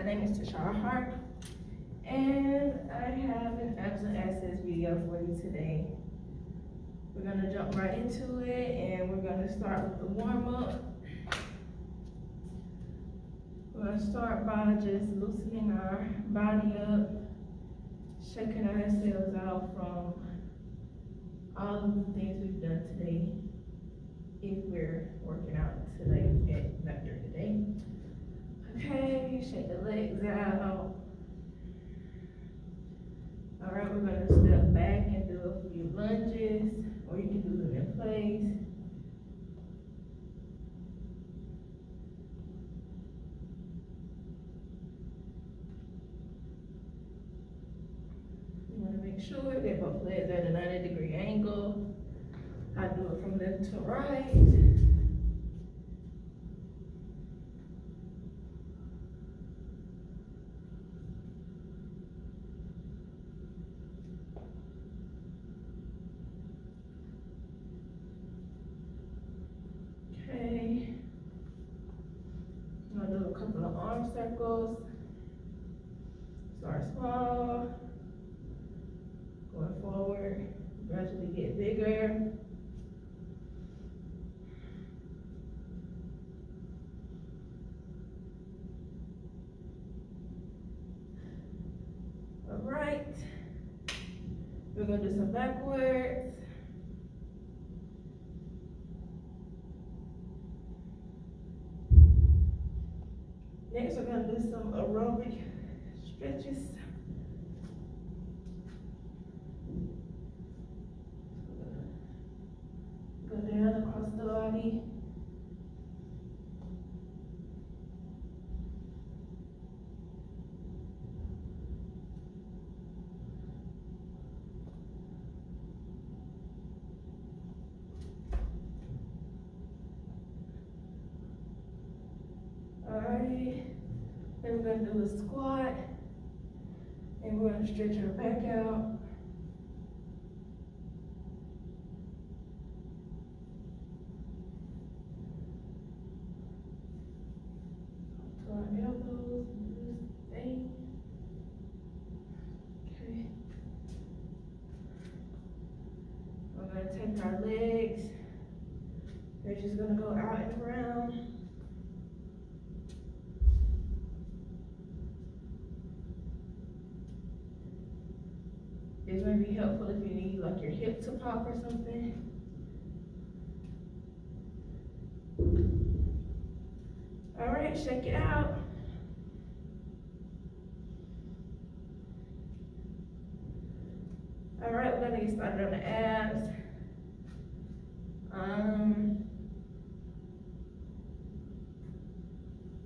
My name is Tishara, and I have an absent access video for you today. We're gonna jump right into it, and we're gonna start with the warm-up. We're gonna start by just loosening our body up, shaking ourselves out from all of the things we've done today, if we're working out today, not during the day. Okay, shake the legs out. All right, we're gonna step back and do a few lunges, or you can do them in place. You wanna make sure that both legs are at a 90-degree angle. I do it from left to right. Okay. I'm gonna do a couple of arm circles. Start small, going forward, gradually get bigger. All right, we're gonna do some backwards. Next, we're gonna do some aerobic stretches. Go down across the body. Alright, then we're going to do a squat, and we're going to stretch our back out. To our elbows, and do this thing. Okay. We're going to take our legs. They're just going to go out and around. This may be helpful if you need like your hip to pop or something. All right, shake it out. All right, we're gonna get started on the abs.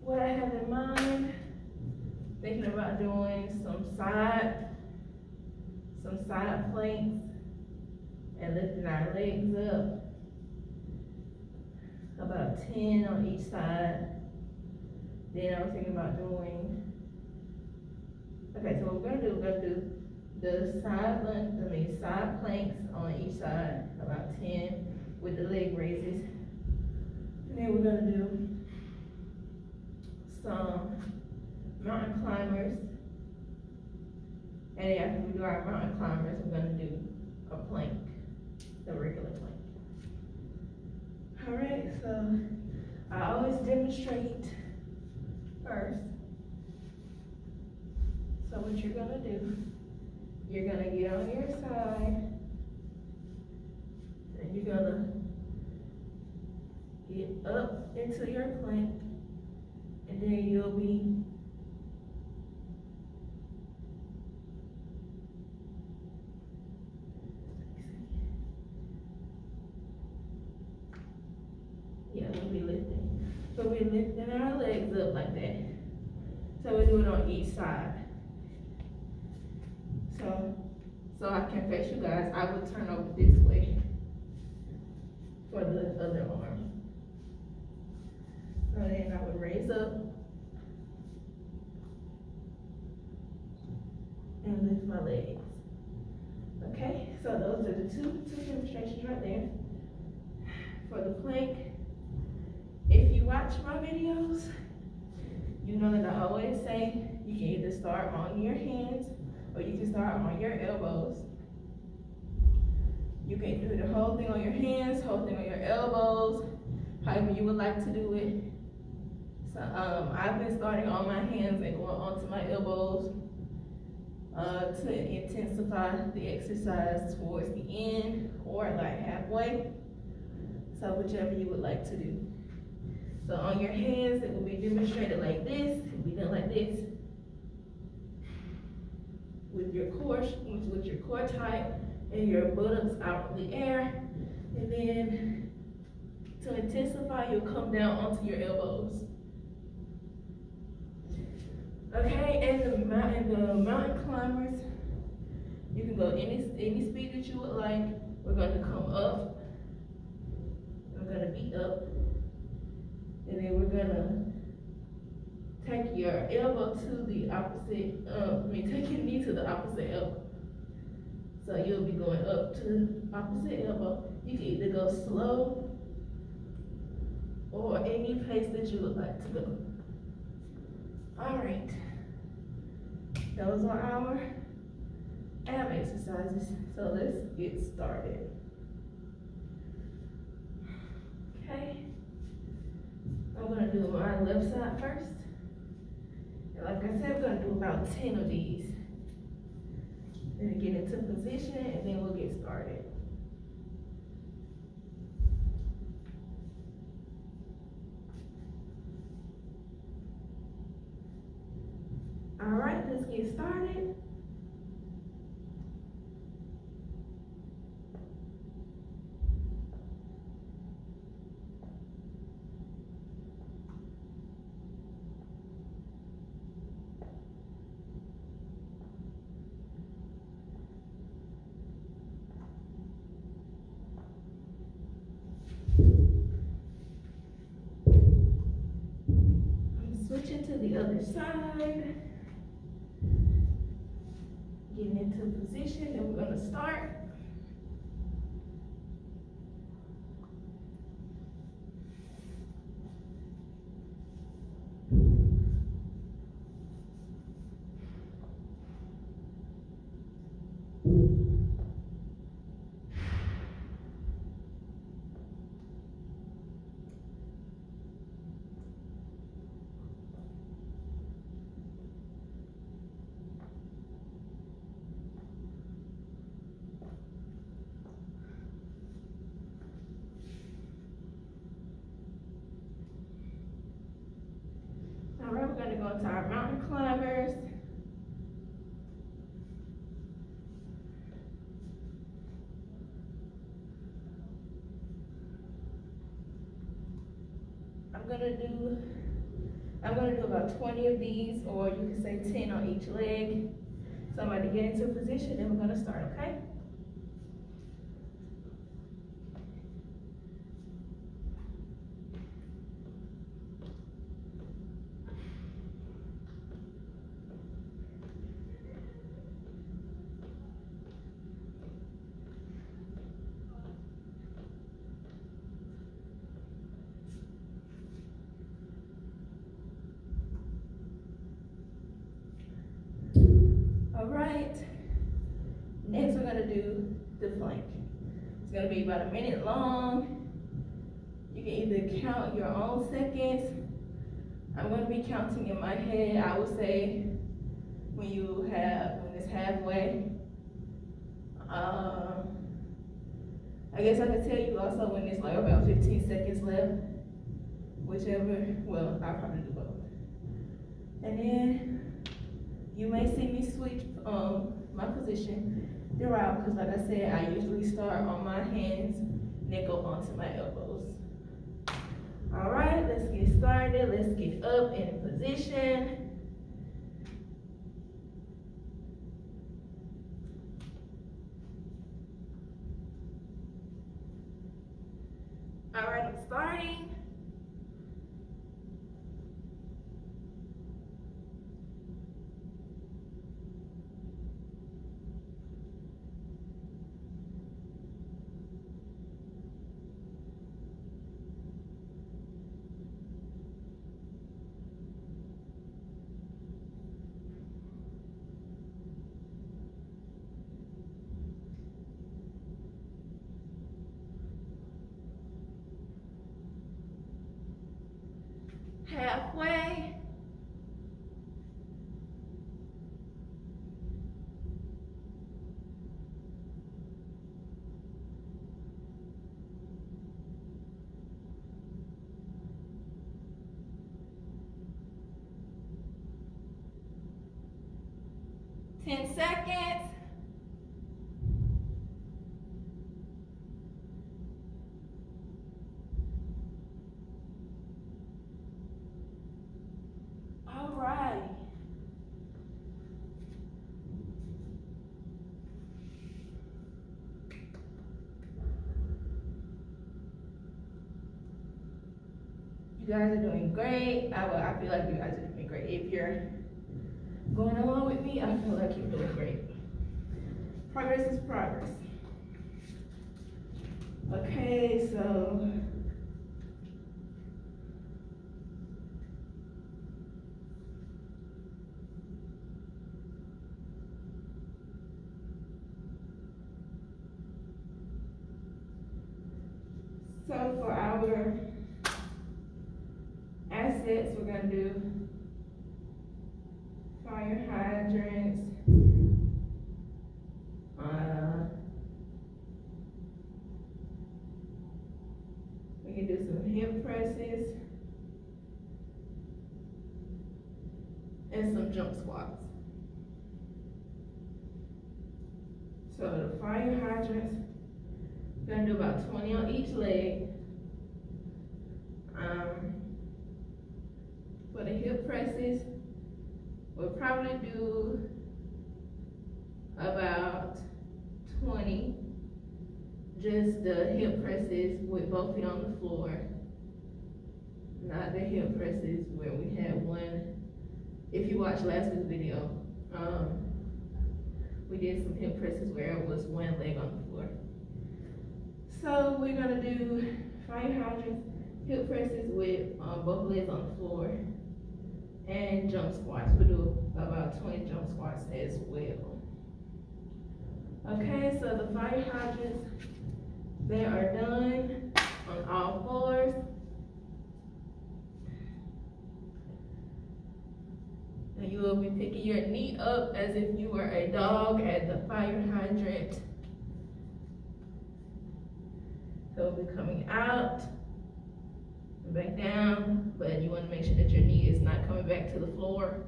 What I have in mind, thinking about doing some side planks and lifting our legs up, about 10 on each side. Then I was thinking about doing, okay, so what we're gonna do the side planks on each side, about 10 with the leg raises. And then we're gonna do some mountain climbers. And after we do our mountain climbers, we're gonna do a plank, the regular plank. All right, so I always demonstrate first. So what you're gonna do, you're gonna get on your side, and you're gonna get up into your plank, and then you'll be we'll be lifting. So we're lifting our legs up like that. So we do it on each side. So I can face you guys, I would turn over this way for the other arm. So then I would raise up and lift my legs. Okay, so those are the two demonstrations right there. For the plank, if you watch my videos, you You know that I always say you can either start on your hands or you can start on your elbows. You can do the whole thing on your hands, whole thing on your elbows, however you would like to do it. So I've been starting on my hands and going onto my elbows to intensify the exercise towards the end or like halfway. So whichever you would like to do. So on your hands, it will be demonstrated like this. It will be done like this. With your core tight and your buttocks out in the air. And then to intensify, you'll come down onto your elbows. Okay, and the mountain climbers, you can go any speed that you would like. We're going to come up. We're going to be up. And then we're going to take your elbow to the opposite, take your knee to the opposite elbow. So you'll be going up to the opposite elbow. You can either go slow or any pace that you would like to go. All right. Those are our ab exercises. So let's get started. Okay. I'm gonna do my left side first. And like I said, we're gonna do about 10 of these. Then get into position and then we'll get started. All right, let's get started. Switching to the other side. Getting into position, and we're going to start. All right, we're going to go into our mountain climbers. I'm gonna do about 20 of these, or you can say 10 on each leg. So I'm going to get into position and we're going to start, okay? All right, next we're gonna do the plank. It's gonna be about a minute long. You can either count your own seconds. I'm gonna be counting in my head. I would say when it's halfway. I guess I could tell you also when it's like about 15 seconds left. Whichever, well, I'll probably do both. And then you may see me switch my position throughout, because like I said, I usually start on my hands and then go onto my elbows. All right, let's get started. Let's get up in position. All right, I'm starting. halfway. Ten seconds. All right. You guys are doing great. I feel like you guys are doing great. If you're going along with me, I feel like you're doing great. Progress is progress. Okay, so for our assets, we're gonna do fire hydrants, we can do some hip presses, and some jump squats. So the fire hydrants, we're gonna do about 20 on each leg. For the hip presses, we'll probably do about 20, just the hip presses with both feet on the floor, not the hip presses where we had one. If you watched last week's video, we did some hip presses where it was one leg on the floor. So we're gonna do fire hydrants, hip presses with both legs on the floor, and jump squats. We'll do about 20 jump squats as well. Okay, so the fire hydrants, they are done on all fours. And you will be picking your knee up as if you were a dog at the fire hydrant. So we'll be coming out, back down, but you want to make sure that your knee is not coming back to the floor,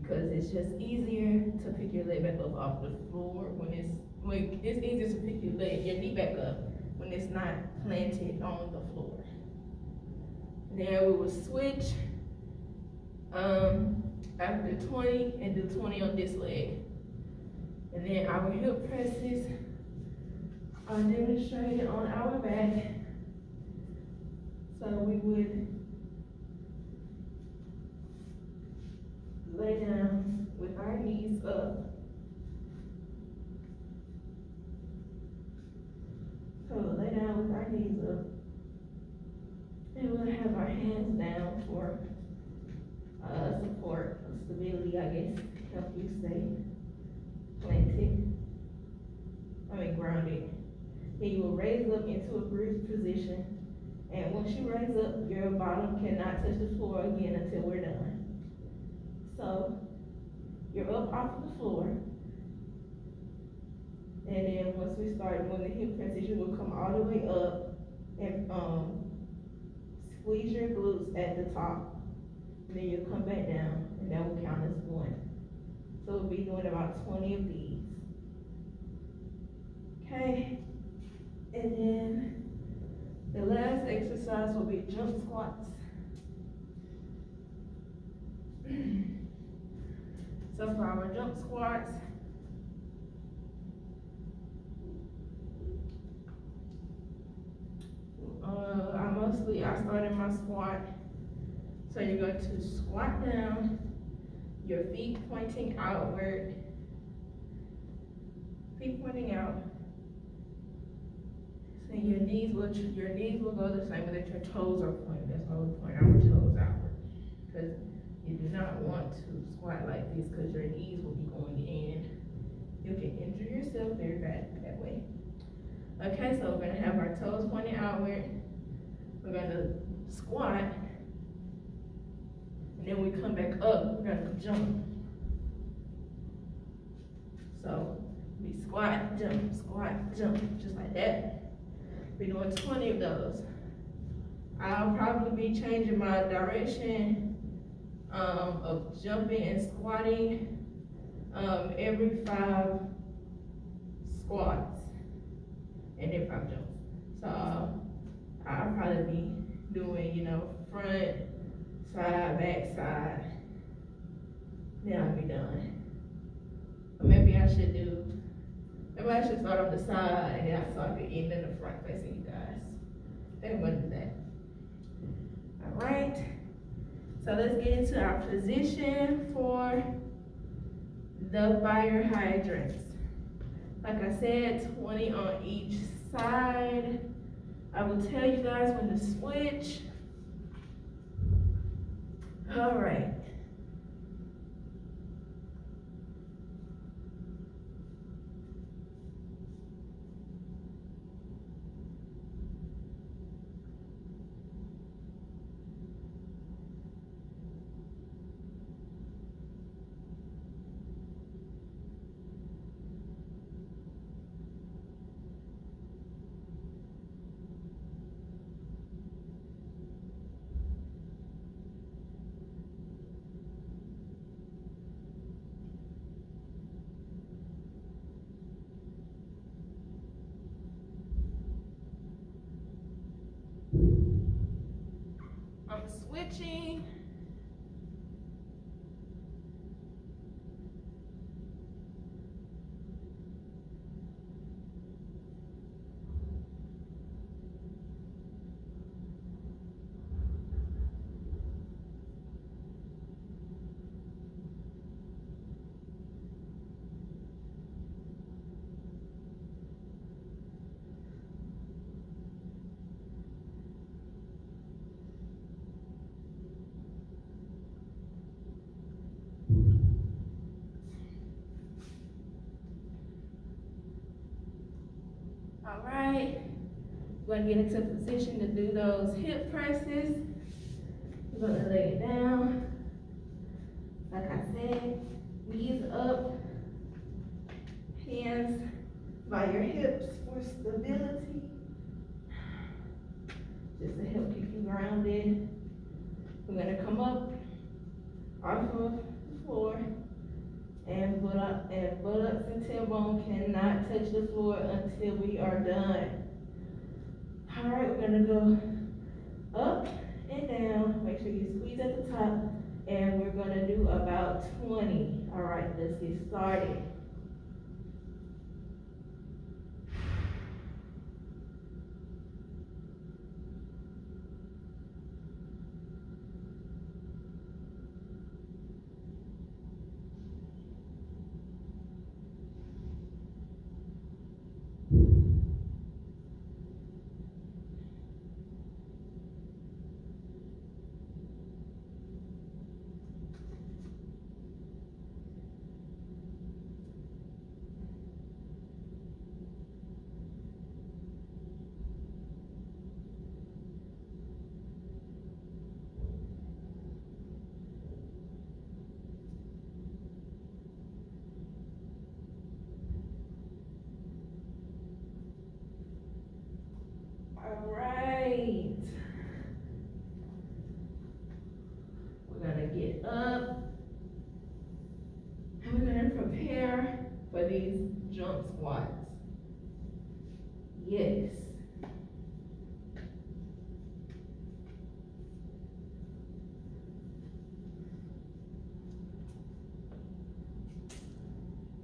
because it's just easier to pick your leg back up off the floor when it's easier to pick your knee back up when it's not planted on the floor. Then we will switch after 20 and do 20 on this leg. And then our hip presses are demonstrated on our back. So we would lay down with our knees up. So we'll lay down with our knees up. And we'll have our hands down for support, stability, I guess, help you stay planted. Grounded. Then you will raise up into a bridge position. And once you raise up, your bottom cannot touch the floor again until we're done. So you're up off of the floor. And then once we start doing the hip presses, you will come all the way up and squeeze your glutes at the top. And then you'll come back down, and that will count as one. So we'll be doing about 20 of these. Okay, and then the last exercise will be jump squats. So for our jump squats, I started my squat. So you're going to squat down, your feet pointing outward, feet pointing out. So your knees will go the same way that your toes are pointing. That's why we point our toes outward, because you do not want to squat like this, because your knees will be going in. You can injure yourself very bad that way. Okay, so we're gonna have our toes pointing outward. We're gonna squat, then we come back up, we're gonna jump. So we squat, jump, just like that. We're doing 20 of those. I'll probably be changing my direction of jumping and squatting every 5 squats and then 5 jumps. So I'll probably be doing, you know, front, side, back, side. Then I'll be done. Or maybe I should start on the side and then I start the end in the front facing you guys. I think I'm gonna do that. All right. So let's get into our position for the fire hydrants. Like I said, 20 on each side. I will tell you guys when to switch. All right. I'm switching. All right, we're gonna get into position to do those hip presses. We're gonna lay it down. Like I said, knees up, hands by your hips for stability. Just to help keep you grounded. We're gonna come up off of the floor and buttocks and tailbone cannot touch the floor until we are done. All right, we're gonna go up and down. Make sure you squeeze at the top, and we're gonna do about 20. All right, let's get started. All right. We're gonna get up and we're gonna prepare for these jump squats. Yes.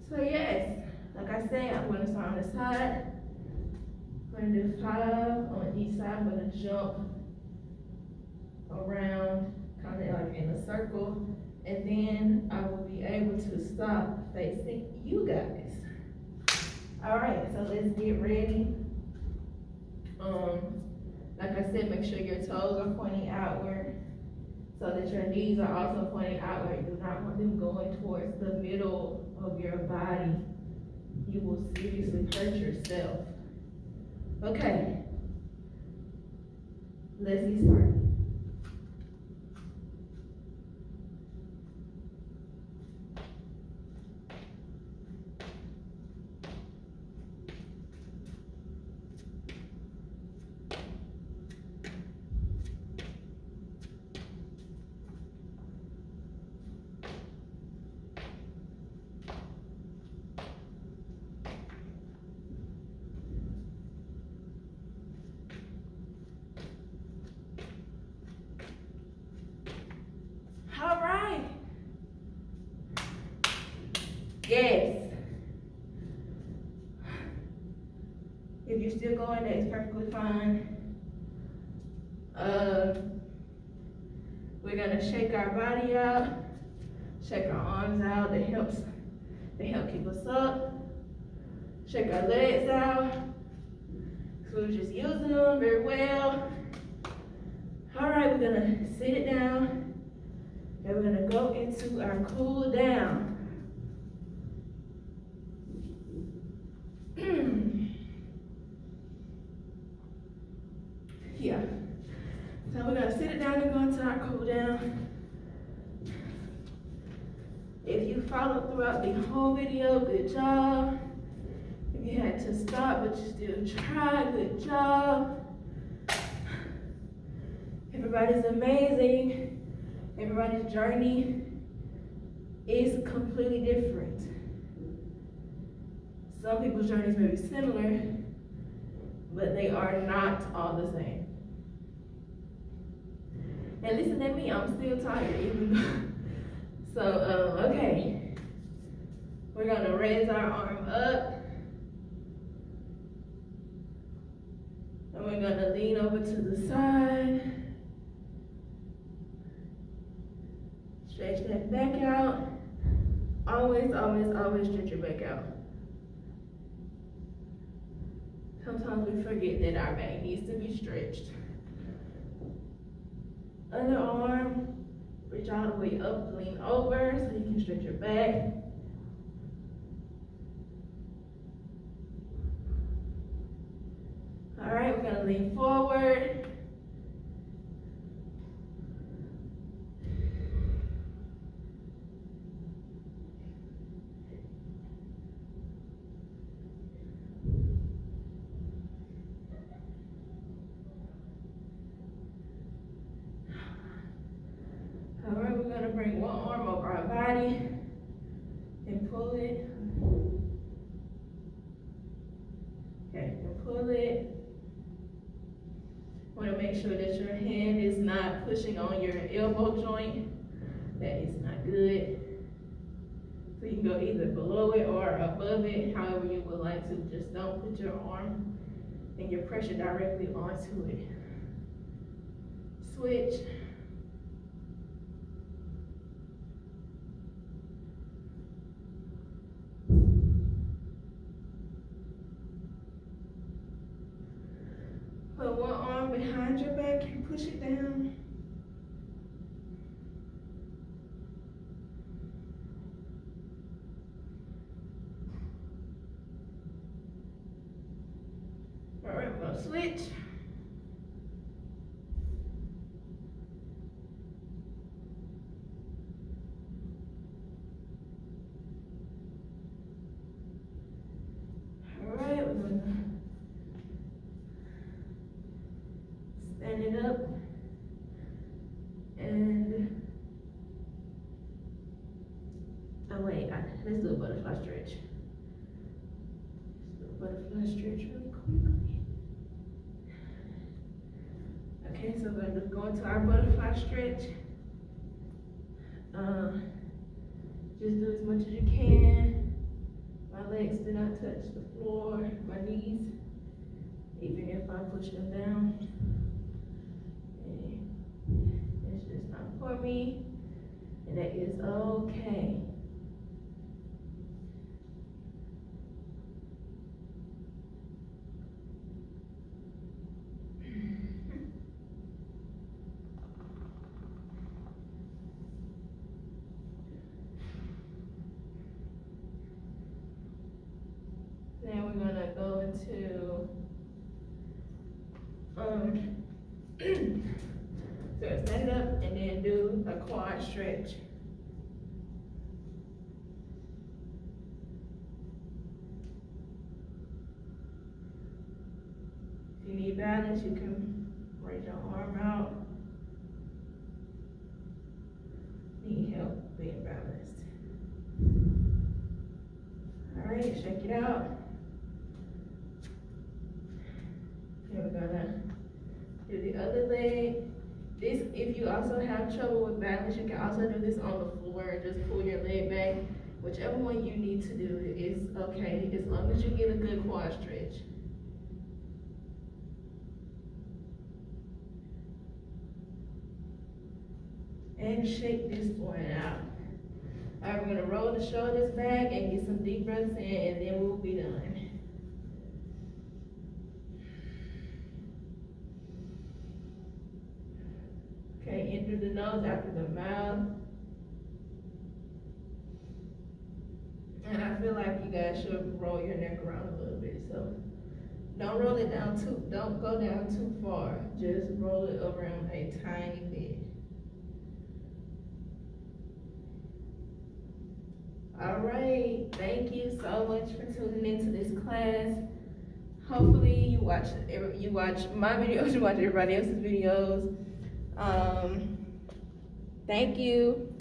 So yes, like I said, I'm gonna start on the side. I'm gonna do 5 on each side. I'm gonna jump around, kind of like in a circle, and then I will be able to stop facing you guys. All right, so let's get ready. Like I said, make sure your toes are pointing outward so that your knees are also pointing outward. You do not want them going towards the middle of your body. You will seriously hurt yourself. Okay, let's get started. still going, that is perfectly fine. We're gonna shake our body out, shake our arms out. They help keep us up. Shake our legs out. So we're just using them very well. All right, we're gonna sit it down, and we're gonna go into our cool down. Yeah. So we're gonna sit it down and go into our cool down. If you followed throughout the whole video, good job. If you had to stop but you still tried, good job. Everybody's amazing. Everybody's journey is completely different. Some people's journeys may be similar, but they are not all the same. And listen at me, I'm still tired even though. So, okay. We're gonna raise our arm up. And we're gonna lean over to the side. Stretch that back out. Always, always, always stretch your back out. Sometimes we forget that our back needs to be stretched. Other arm, reach all the way up, lean over so you can stretch your back. All right, we're gonna lean forward. All right, we're gonna bring one arm over our body and pull it. Okay, and pull it. Want to make sure that your hand is not pushing on your elbow joint. That is not good. So you can go either below it or above it, however you would like to. Just don't put your arm and your pressure directly onto it. Switch. Put one arm behind your back and push it down. All right, we're gonna switch. All right, we're gonna stand it up and let's do a butterfly stretch. Let's do a butterfly stretch really quickly. Okay, so we're gonna go into our butterfly stretch. Just do as much as you can. My legs do not touch the floor, my knees, even if I push them down. It's just not for me, and that is okay. Then we're gonna go into so stand up and then do a quad stretch. If you need balance, you can raise your arm out. Need help being balanced. All right, shake it out. Okay, we're gonna do the other leg. This, if you also have trouble with balance, you can also do this on the floor and just pull your leg back. Whichever one you need to do is okay, as long as you get a good quad stretch. and shake this one out. All right, we're gonna roll the shoulders back and get some deep breaths in, and then we'll be done. Okay, in through the nose, out through the mouth. And I feel like you guys should roll your neck around a little bit, so don't roll it down don't go down too far. Just roll it around a tiny bit. All right, thank you so much for tuning into this class. Hopefully you watch my videos, you watch everybody else's videos. Thank you.